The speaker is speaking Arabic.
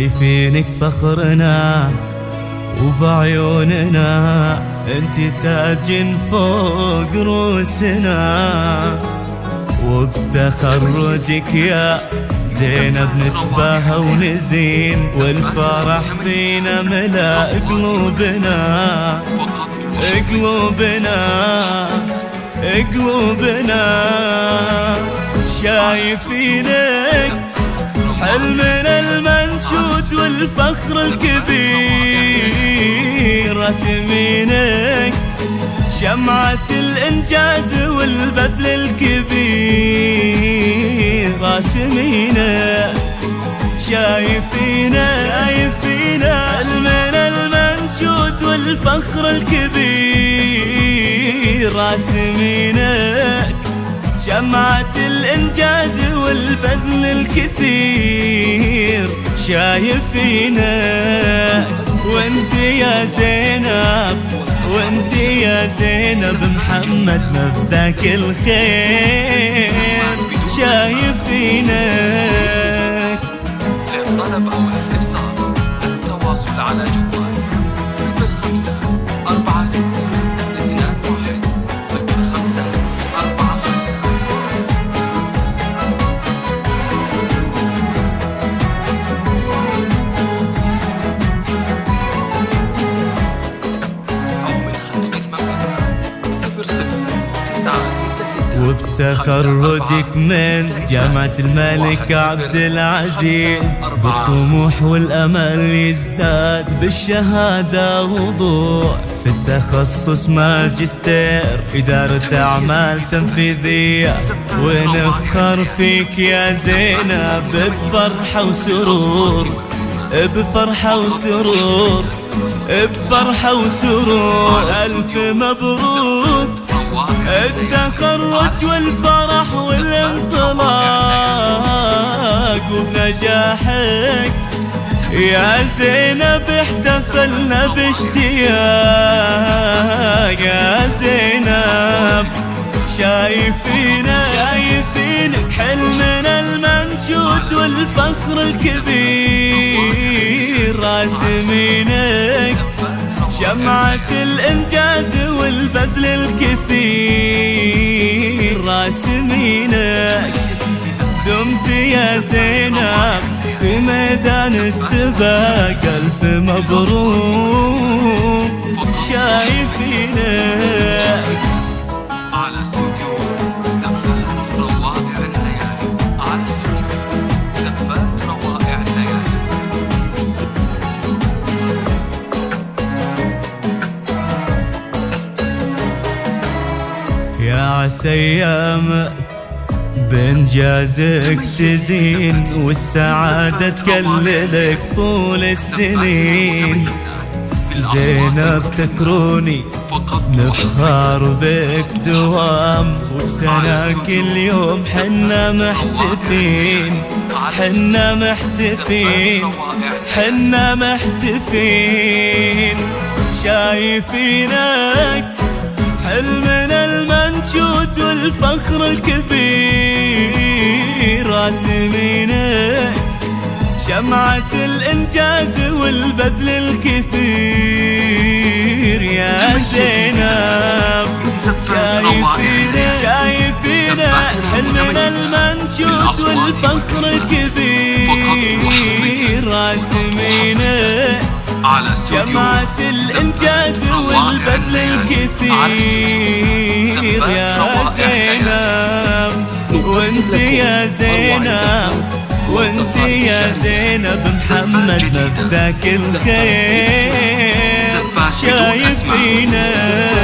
شايفينك فخرنا وبعيوننا، انت تاج فوق روسنا. وبتخرجك يا زينب نتباهى ونزين، والفرح فينا ملا قلوبنا قلوبنا. شايفينك حلمنا المنشود والفخر الكبير، راسمينك شمعة الإنجاز والبذل الكبير، راسمينك شايفينك حلمنا المنشود والفخر الكبير، راسمينك شمعة الإنجاز والبذل الكثير. شايفينك وانت يا زينب، وانت يا زينب محمد مبداك الخير. شايفينك. للطلب أو الاستفسار التواصل على جوال 0546210545. وبتخرجك من جامعة الملك عبد العزيز، بالطموح والأمل يزداد بالشهادة وضوح، في التخصص ماجستير إدارة أعمال تنفيذية. ونفخر فيك يا زينب بفرحة وسرور، بفرحة وسرور، بفرحة وسرور. ألف مبروك التخرج والفرح والانطلاق، وبنجاحك يا زينب احتفلنا باشتياق. يا زينب شايفينك حلمنا المنشود والفخر الكبير، راسمينك شمعة الإنجاز والبذل الكثير، راسمينك. دمت يا زينب في ميدان السباق، ألف مبروك. شايفينك. على استوديو زفات روائع الليالي، على استوديو زفات روائع الليالي. يا عسى ايامك بانجازك تزين، والسعادة تكللك طول السنين. زينب تكروني نفخر بك دوام، وبسنة كل يوم حنا محتفين، حنا محتفين، حنا محتفين. شايفينك حلمنا المنشود والفخر الكبير، راسمينك شمعة الإنجاز والبذل الكثير. يا زينب شايفينك حلمنا المنشود والفخر الكبير، راسمينك شمعة الإنجاز والبذل الكثير. يا زينب وانت يا زينب، وانت يا زينب محمد مبداك الخير. شايفينك.